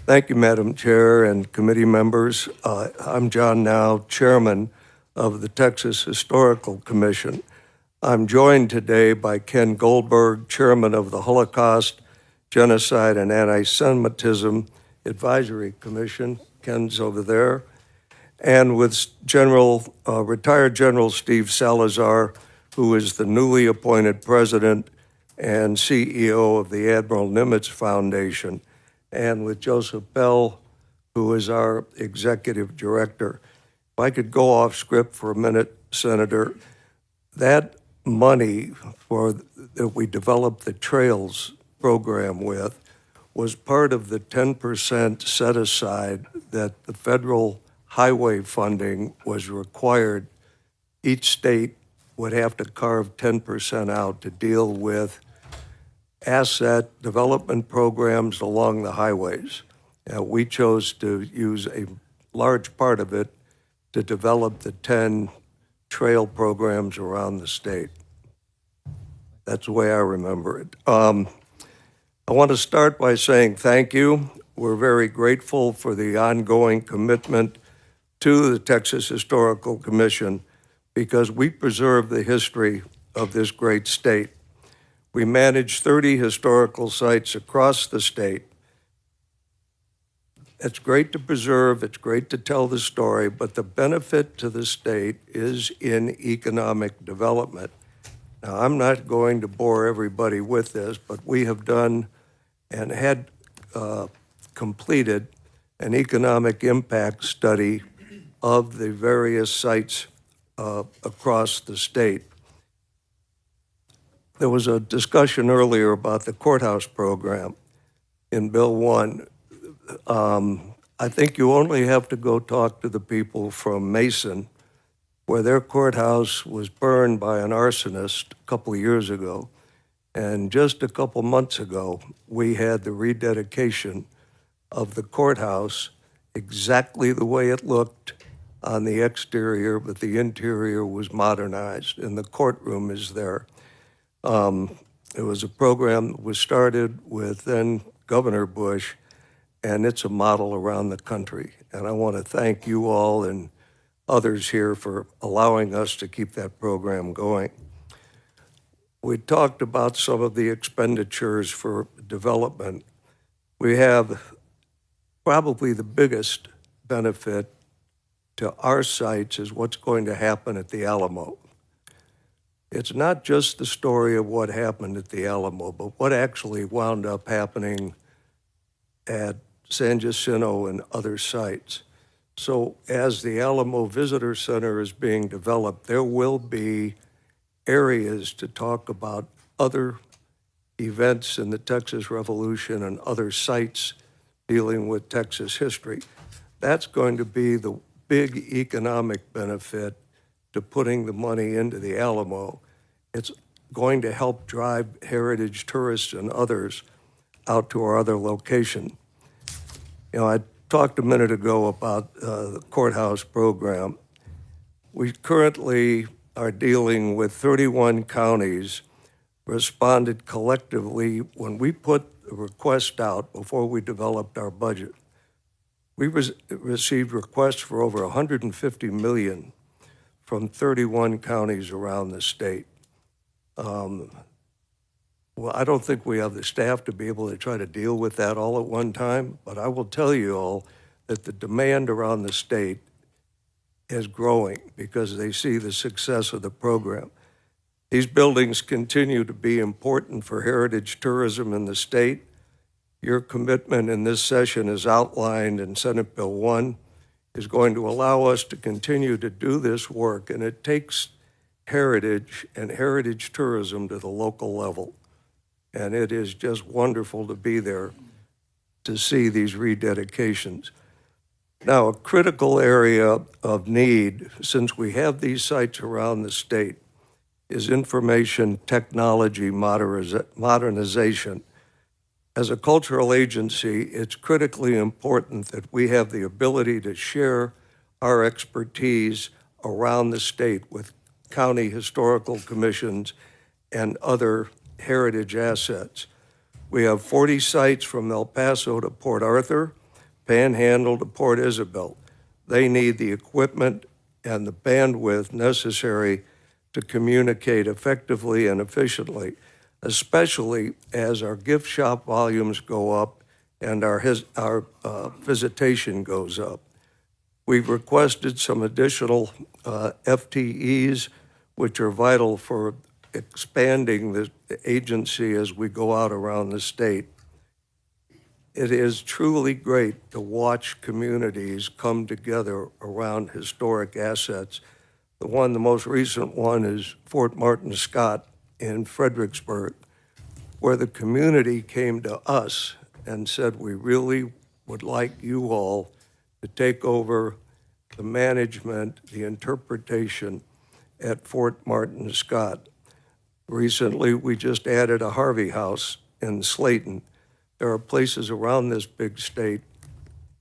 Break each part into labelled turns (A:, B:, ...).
A: Thank you, Madam Chair and committee members. I'm John Now, Chairman of the Texas Historical Commission. I'm joined today by Ken Goldberg, Chairman of the Holocaust, Genocide, and Anti-Semitism Advisory Commission. Ken's over there. And with retired General Steve Salazar, who is the newly appointed president and CEO of the Admiral Nimitz Foundation, and with Joseph Bell, who is our executive director. If I could go off script for a minute, Senator, that money that we developed the Trails program with was part of the 10% set aside that the federal highway funding was required. Each state would have to carve 10% out to deal with asset development programs along the highways. We chose to use a large part of it to develop the 10 trail programs around the state. That's the way I remember it. I want to start by saying thank you. We're very grateful for the ongoing commitment to the Texas Historical Commission because we preserve the history of this great state. We manage 30 historical sites across the state. It's great to preserve, it's great to tell the story, but the benefit to the state is in economic development. Now, I'm not going to bore everybody with this, but we have done and had completed an economic impact study of the various sites across the state. There was a discussion earlier about the courthouse program in Bill 1. I think you only have to go talk to the people from Mason, where their courthouse was burned by an arsonist a couple of years ago. And just a couple months ago, we had the rededication of the courthouse exactly the way it looked on the exterior, but the interior was modernized, and the courtroom is there. It was a program that was started with then Governor Bush, and it's a model around the country. And I want to thank you all and others here for allowing us to keep that program going. We talked about some of the expenditures for development. We have probably the biggest benefit to our sites is what's going to happen at the Alamo. It's not just the story of what happened at the Alamo, but what actually wound up happening at San Jacinto and other sites. So as the Alamo Visitor Center is being developed, there will be areas to talk about other events in the Texas Revolution and other sites dealing with Texas history. That's going to be the big economic benefit to putting the money into the Alamo. It's going to help drive heritage tourists and others out to our other location. I talked a minute ago about the courthouse program. We currently are dealing with 31 counties responded collectively when we put the request out before we developed our budget. We received requests for over $150 million from 31 counties around the state. Well, I don't think we have the staff to be able to try to deal with that all at one time, but I will tell you all that the demand around the state is growing because they see the success of the program. These buildings continue to be important for heritage tourism in the state. Your commitment in this session, as outlined in Senate Bill 1, is going to allow us to continue to do this work, and it takes heritage and heritage tourism to the local level. And it is just wonderful to be there to see these rededications. Now, a critical area of need, since we have these sites around the state, is information technology modernization. As a cultural agency, it's critically important that we have the ability to share our expertise around the state with county historical commissions and other heritage assets. We have 40 sites from El Paso to Port Arthur. Panhandle to Port Isabel. They need the equipment and the bandwidth necessary to communicate effectively and efficiently, especially as our gift shop volumes go up and our visitation goes up. We've requested some additional FTEs, which are vital for expanding the agency as we go out around the state. It is truly great to watch communities come together around historic assets. The most recent one is Fort Martin Scott in Fredericksburg, where the community came to us and said, we really would like you all to take over the management, the interpretation at Fort Martin Scott. Recently, we just added a Harvey House in Slayton. There are places around this big state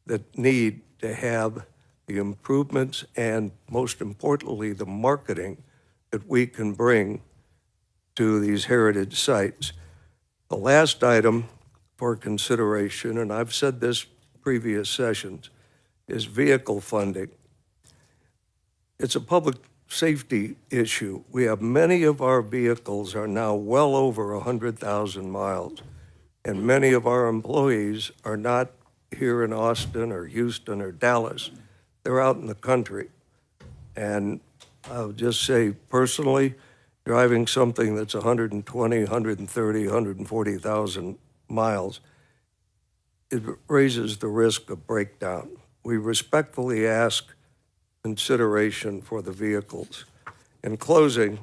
A: that need to have the improvements and, most importantly, the marketing that we can bring to these heritage sites. The last item for consideration, and I've said this previous sessions, is vehicle funding. It's a public safety issue. We have many of our vehicles are now well over 100,000 miles, and many of our employees are not here in Austin or Houston or Dallas. They're out in the country. And I'll just say personally, driving something that's 120, 130, 140,000 miles, it raises the risk of breakdown. We respectfully ask consideration for the vehicles. In closing,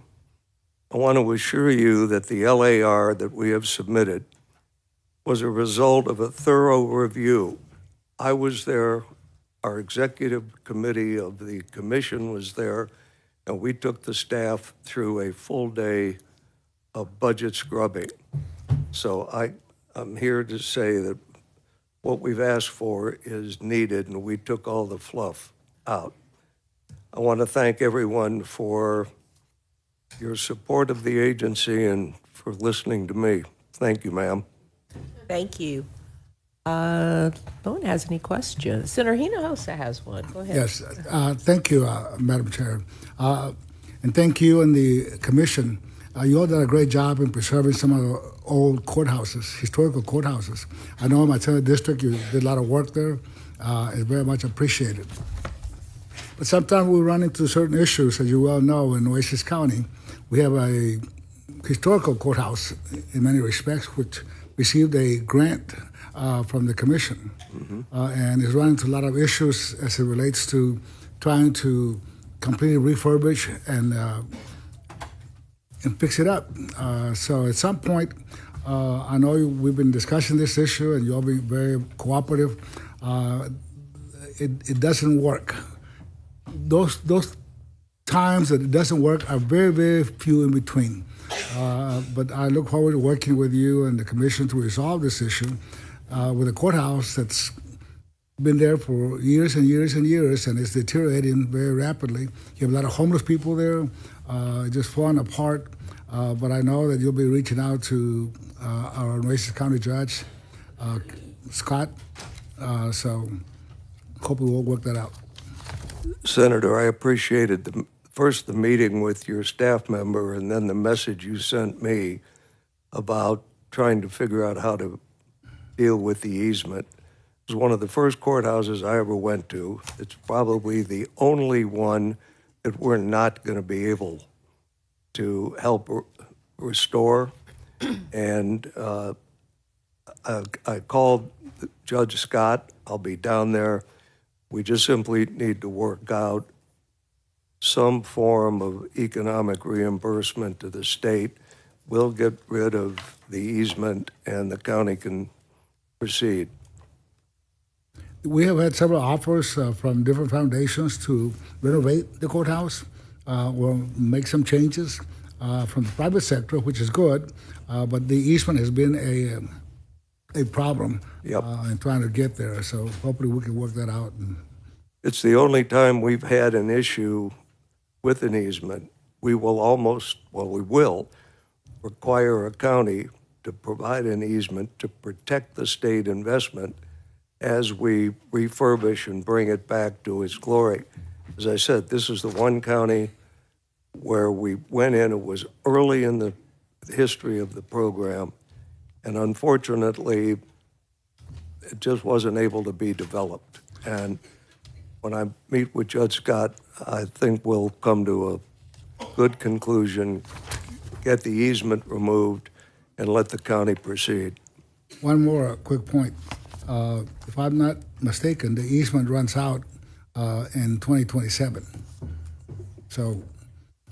A: I want to assure you that the LAR that we have submitted was a result of a thorough review. I was there, our executive committee of the commission was there, and we took the staff through a full day of budget scrubbing. So I'm here to say that what we've asked for is needed, and we took all the fluff out. I want to thank everyone for your support of the agency and for listening to me. Thank you, ma'am.
B: Thank you. No one has any questions. Senator Hinojosa has one. Go ahead.
C: Yes, thank you, Madam Chair. And thank you and the commission. You all did a great job in preserving some of the old courthouses, historical courthouses. I know in my 10th district, you did a lot of work there. It's very much appreciated. But sometimes we run into certain issues, as you well know, in Oasis County. We have a historical courthouse in many respects, which received a grant from the commission, and is running into a lot of issues as it relates to trying to completely refurbish and fix it up. So at some point, I know we've been discussing this issue, and you'll be very cooperative. It doesn't work. Those times that it doesn't work are very, very few in between. But I look forward to working with you and the commission to resolve this issue with a courthouse that's been there for years and years and years, and it's deteriorating very rapidly. You have a lot of homeless people there, just falling apart. But I know that you'll be reaching out to our Oasis County Judge, Scott. So hopefully we'll work that out.
A: Senator, I appreciated the meeting with your staff member and then the message you sent me about trying to figure out how to deal with the easement. It was one of the first courthouses I ever went to. It's probably the only one that we're not going to be able to help restore. And I called Judge Scott. I'll be down there. We just simply need to work out some form of economic reimbursement to the state. We'll get rid of the easement and the county can proceed.
C: We have had several offers from different foundations to renovate the courthouse. We'll make some changes from the private sector, which is good, but the easement has been a problem in trying to get there. So hopefully we can work that out.
A: It's the only time we've had an issue with an easement. We will require a county to provide an easement to protect the state investment as we refurbish and bring it back to its glory. As I said, this is the one county where we went in, it was early in the history of the program, and unfortunately, it just wasn't able to be developed. And when I meet with Judge Scott, I think we'll come to a good conclusion, get the easement removed, and let the county proceed.
C: One more quick point. If I'm not mistaken, the easement runs out in 2027. So,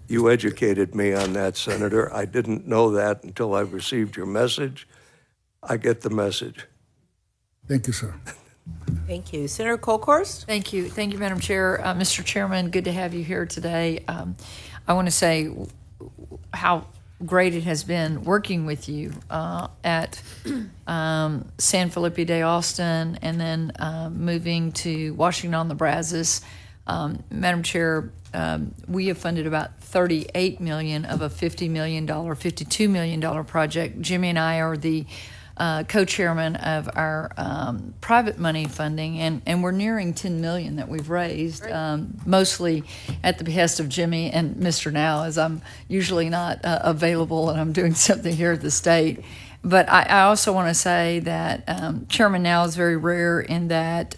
A: You educated me on that, Senator. I didn't know that until I received your message. I get the message.
C: thank you, sir.
B: Thank you. Senator Colkhorst?
D: Thank you. Thank you, Madam Chair. Mr. Chairman, good to have you here today. I want to say how great it has been working with you at San Felipe de Austin and then moving to Washington on the Brazos. Madam Chair, we have funded about $38 million of a $50 million, $52 million project. Jimmy and I are the co-chairman of our private money funding, and we're nearing $10 million that we've raised, mostly at the behest of Jimmy and Mr. Now, as I'm usually not available and I'm doing something here at the state. But I also want to say that Chairman Now is very rare in that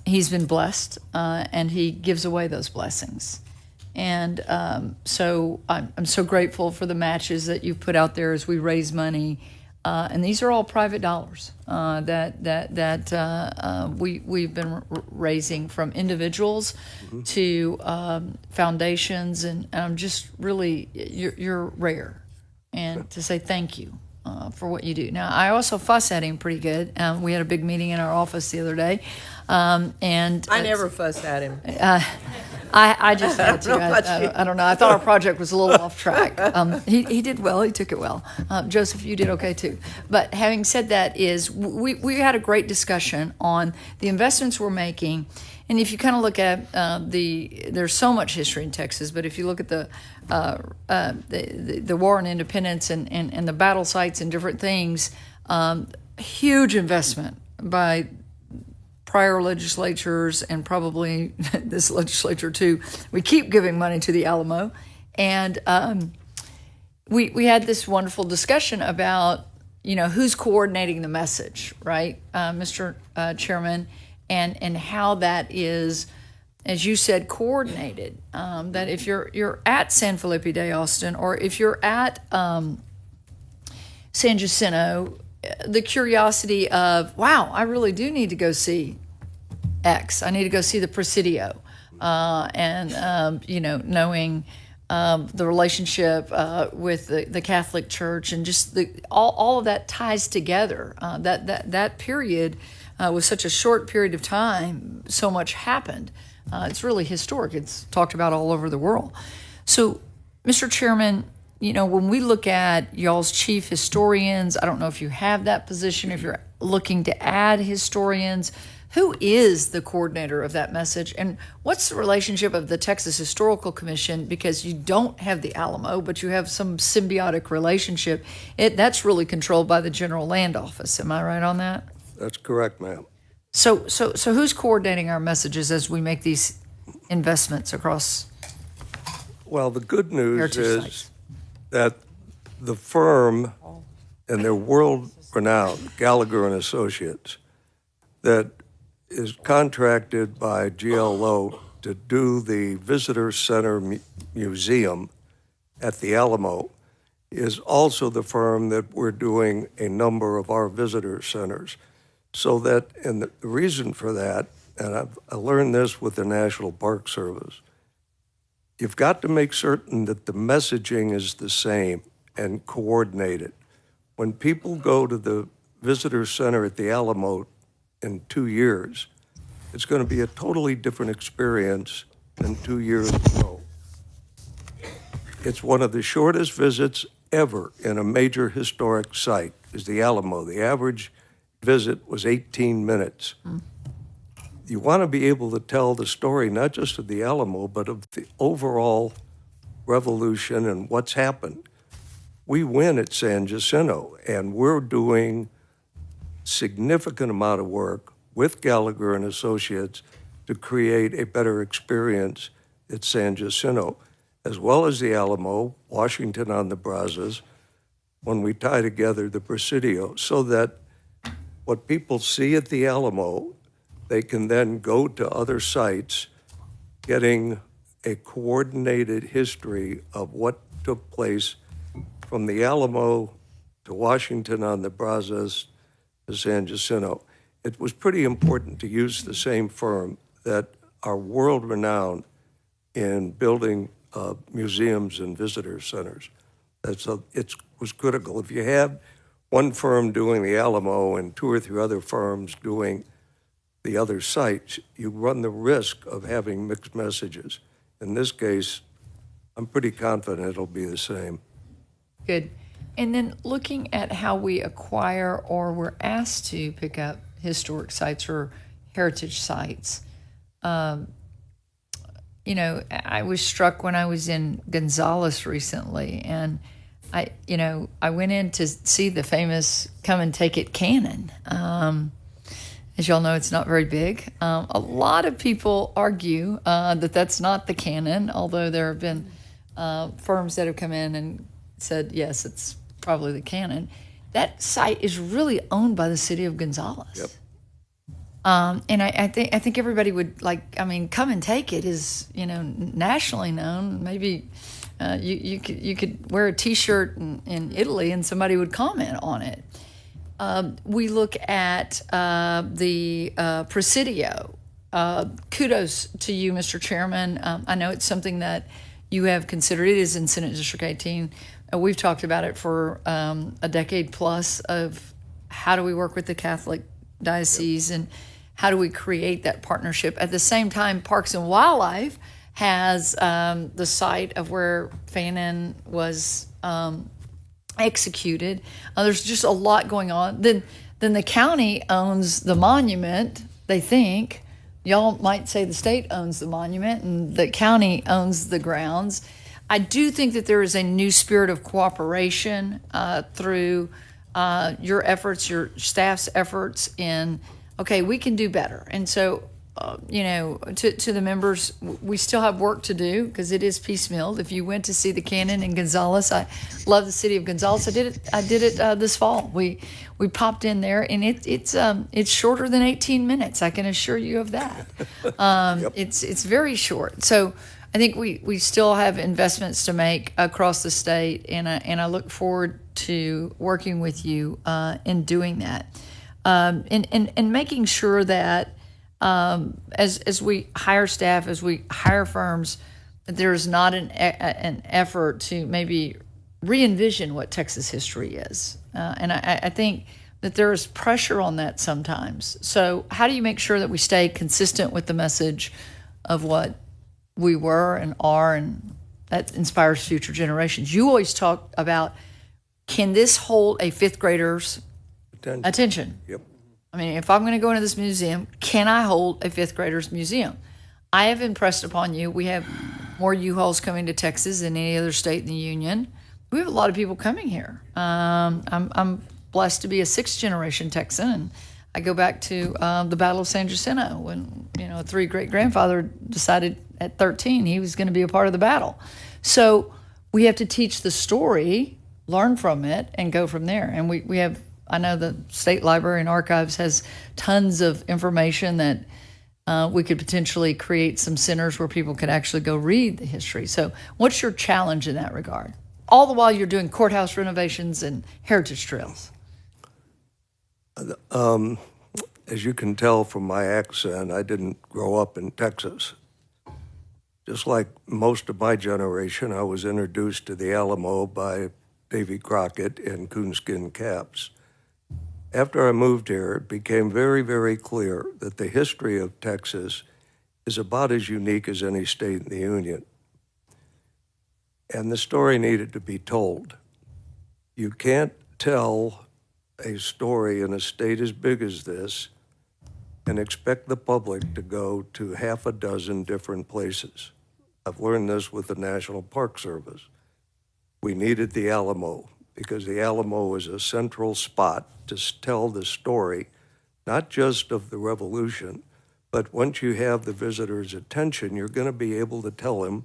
D: he's been blessed and he gives away those blessings. And so I'm so grateful for the matches that you've put out there as we raise money. And these are all private dollars that we've been raising from individuals to foundations, and I'm just really you're rare, and to say thank you for what you do. Now I also fuss at him pretty good. We had a big meeting in our office the other day, and
B: I never fussed at him.
D: I just had to. I don't know. I thought our project was a little off track. He did well. He took it well. Joseph, you did okay too. But having said that, we had a great discussion on the investments we're making. And if you kind of look at there's so much history in Texas, but if you look at the War on Independence and the battle sites and different things, huge investment by prior legislatures and probably this legislature too. We keep giving money to the Alamo, and we had this wonderful discussion about who's coordinating the message, right, Mr. Chairman, and how that is, as you said, coordinated. That if you're at San Felipe de Austin or if you're at San Jacinto, the curiosity of, wow, I really do need to go see X. I need to go see the Presidio, and knowing the relationship with the Catholic Church, and just all of that ties together. That period was such a short period of time. So much happened. It's really historic. It's talked about all over the world. So, Mr. Chairman, when we look at y'all's chief historians, I don't know if you have that position, if you're looking to add historians, who is the coordinator of that message? And what's the relationship of the Texas Historical Commission? Because you don't have the Alamo, but you have some symbiotic relationship. That's really controlled by the General Land Office. Am I right on that?
A: That's correct, ma'am.
D: So who's coordinating our messages as we make these investments across?
A: Well, the good news
D: Heritage
A: is
D: sites.
A: that the firm, and they're world-renowned, Gallagher and Associates, that is contracted by GLO to do the Visitor Center Museum at the Alamo, is also the firm that we're doing a number of our visitor centers. So that, and the reason for that, and I learned this with the National Park Service, you've got to make certain that the messaging is the same and coordinated. When people go to the visitor center at the Alamo in 2 years, it's going to be a totally different experience than 2 years ago. It's one of the shortest visits ever in a major historic site is the Alamo. The average visit was 18 minutes. You want to be able to tell the story not just of the Alamo, but of the overall revolution and what's happened. We win at San Jacinto, and we're doing significant amount of work with Gallagher and Associates to create a better experience at San Jacinto, as well as the Alamo, Washington on the Brazos, when we tie together the Presidio, so that what people see at the Alamo, they can then go to other sites, getting a coordinated history of what took place from the Alamo to Washington on the Brazos to San Jacinto. It was pretty important to use the same firm that are world-renowned in building museums and visitor centers. It was critical. If you had one firm doing the Alamo and two or three other firms doing the other sites, you run the risk of having mixed messages. In this case, I'm pretty confident it'll be the same.
D: Good. And then looking at how we acquire or we're asked to pick up historic sites or heritage sites, you know, I was struck when I was in Gonzales recently, and I went in to see the famous Come and Take It cannon. As y'all know, it's not very big. A lot of people argue that that's not the cannon, although there have been firms that have come in and said, yes, it's probably the cannon. That site is really owned by the city of Gonzales.
A: Yep.
D: And I think everybody would like. I mean, Come and Take It is, you know, nationally known. Maybe you could wear a T-shirt in Italy and somebody would comment on it. We look at the Presidio. Kudos to you, Mr. Chairman. I know it's something that you have considered. It is in Senate District 18. We've talked about it for a decade plus of how do we work with the Catholic diocese and how do we create that partnership. At the same time, Parks and Wildlife has the site of where Fannin was executed. There's just a lot going on. Then the county owns the monument, they think. Y'all might say the state owns the monument and the county owns the grounds. I do think that there is a new spirit of cooperation through your efforts, your staff's efforts in, okay, we can do better. And so, you know, to the members, we still have work to do because it is piecemealed. If you went to see the cannon in Gonzales, I love the city of Gonzales. I did it this fall. We popped in there, and it's shorter than 18 minutes. I can assure you of that.
A: Yep.
D: It's very short. So I think we still have investments to make across the state, and I look forward to working with you in doing that, and making sure that as we hire staff, as we hire firms, that there is not an effort to maybe re-envision what Texas history is, and I think that there is pressure on that sometimes. So how do you make sure that we stay consistent with the message of what we were and are, and that inspires future generations? You always talk about, can this hold a fifth grader's attention?
A: Yep.
D: I mean, if I'm going to go into this museum, can I hold a fifth grader's museum? I have impressed upon you, we have more U-Hauls coming to Texas than any other state in the union. We have a lot of people coming here. I'm blessed to be a sixth generation Texan, and I go back to the Battle of San Jacinto when, you know, a three great-grandfather decided at 13 he was going to be a part of the battle. So we have to teach the story, learn from it, and go from there. And we have, I know the State Library and Archives has tons of information that we could potentially create some centers where people could actually go read the history. So what's your challenge in that regard? All the while you're doing courthouse renovations and heritage trails.
A: As you can tell from my accent, I didn't grow up in Texas. Just like most of my generation, I was introduced to the Alamo by Davy Crockett and coonskin caps. After I moved here, it became very, very clear that the history of Texas is about as unique as any state in the Union. And the story needed to be told. You can't tell a story in a state as big as this and expect the public to go to half a dozen different places. I've learned this with the National Park Service. We needed the Alamo because the Alamo is a central spot to tell the story, not just of the revolution, but once you have the visitor's attention, you're going to be able to tell him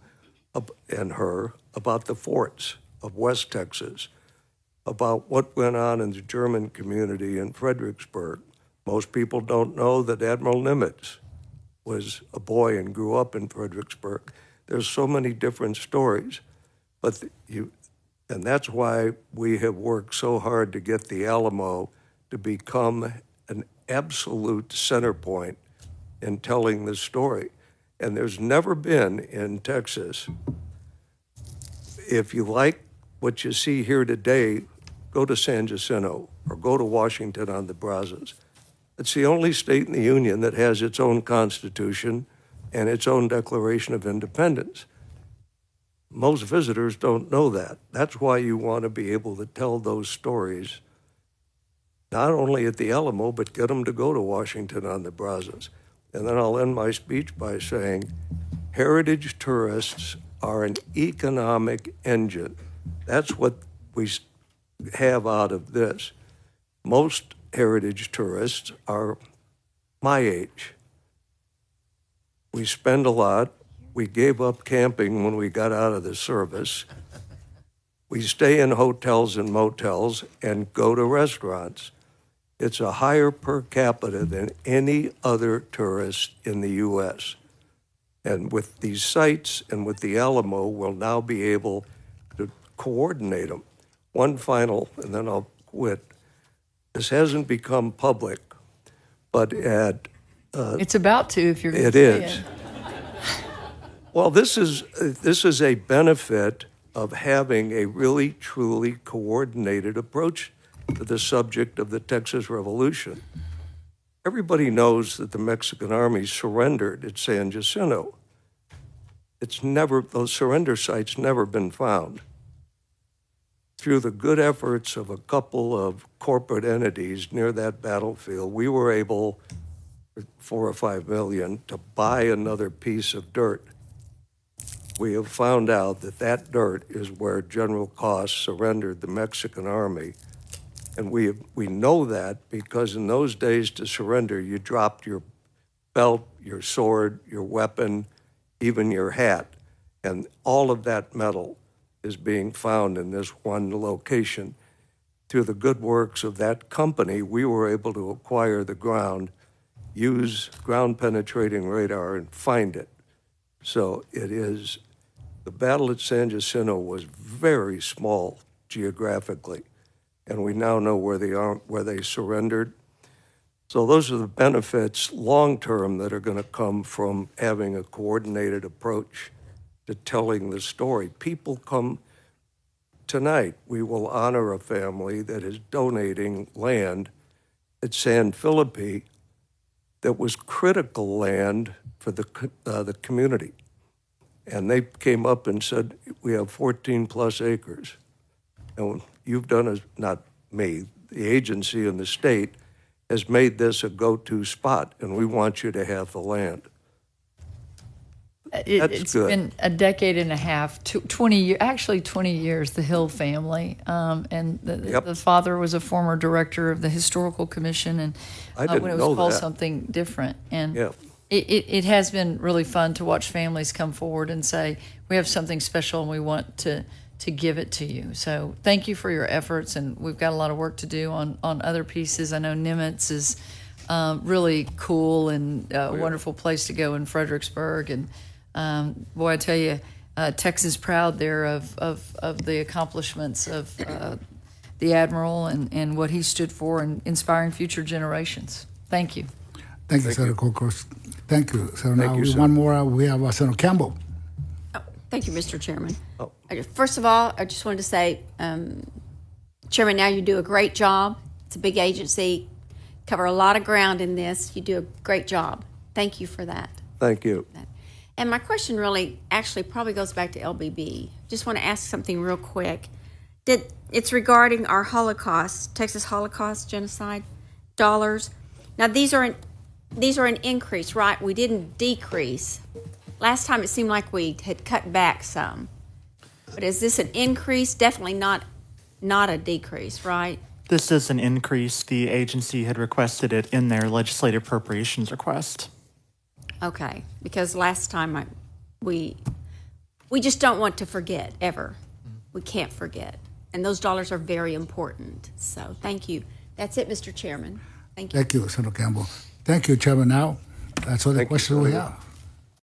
A: and her about the forts of West Texas, about what went on in the German community in Fredericksburg. Most people don't know that Admiral Nimitz was a boy and grew up in Fredericksburg. There's so many different stories, but and that's why we have worked so hard to get the Alamo to become an absolute center point in telling the story. And there's never been in Texas, if you like what you see here today, go to San Jacinto or go to Washington on the Brazos. It's the only state in the Union that has its own constitution and its own Declaration of Independence. Most visitors don't know that. That's why you want to be able to tell those stories, not only at the Alamo, but get them to go to Washington on the Brazos. And then I'll end my speech by saying, heritage tourists are an economic engine. That's what we have out of this. Most heritage tourists are my age. We spend a lot. We gave up camping when we got out of the service. We stay in hotels and motels and go to restaurants. It's a higher per capita than any other tourist in the U.S. And with these sites and with the Alamo, we'll now be able to coordinate them. One final, and then I'll quit. This hasn't become public, but
D: It's about to, if you're going to
A: it
D: say
A: is.
D: it.
A: Well, this is a benefit of having a really, truly coordinated approach to the subject of the Texas Revolution. Everybody knows that the Mexican army surrendered at San Jacinto. Those surrender sites never been found. Through the good efforts of a couple of corporate entities near that battlefield, we were able, for $4 or $5 million, to buy another piece of dirt. We have found out that that dirt is where General Cos surrendered the Mexican army. And we know that because in those days to surrender, you dropped your belt, your sword, your weapon, even your hat. And all of that metal is being found in this one location. Through the good works of that company, we were able to acquire the ground, use ground penetrating radar, and find it. So the battle at San Jacinto was very small geographically, and we now know where they surrendered. So those are the benefits long-term that are going to come from having a coordinated approach to telling the story. People come tonight. We will honor a family that is donating land at San Felipe that was critical land for the community. And they came up and said, we have 14 plus acres. And you've done, not me, the agency and the state has made this a go-to spot, and we want you to have the land.
D: It's
A: good.
D: been a decade and a half, 20 years, the Hill family. And the father was a former director of the Historical Commission, and
A: I didn't
D: when it was
A: know
D: called
A: that.
D: something different. And
A: Yeah.
D: it has been really fun to watch families come forward and say, we have something special and we want to give it to you. So thank you for your efforts, and we've got a lot of work to do on other pieces. I know Nimitz is really cool and a wonderful place to go in Fredericksburg. And boy, I tell you, Texas proud there of the accomplishments of the Admiral and what he stood for and inspiring future generations. Thank you.
C: Thank you, Senator Kokos. Thank you. So now
A: you, sir.
C: one more. We have Senator Campbell.
E: Thank you, Mr. Chairman.
A: Oh.
E: First of all, I just wanted to say, Chairman, now you do a great job. It's a big agency, cover a lot of ground in this. You do a great job. Thank you for that.
A: Thank you.
E: And my question really actually probably goes back to LBB. Just want to ask something real quick. It's regarding our Holocaust, Texas Holocaust genocide dollars. Now these are an increase, right? We didn't decrease. Last time it seemed like we had cut back some. But is this an increase? Definitely not not a decrease, right?
F: This is an increase. The agency had requested it in their legislative appropriations request.
E: Okay, because last time we just don't want to forget, ever. We can't forget. And those dollars are very important. So thank you. That's it, Mr. Chairman. Thank you.
C: Thank you, Senator Campbell. Thank you, Chairman. Now, that's all the
A: Thank you,
C: questions we
A: Senator.
C: have.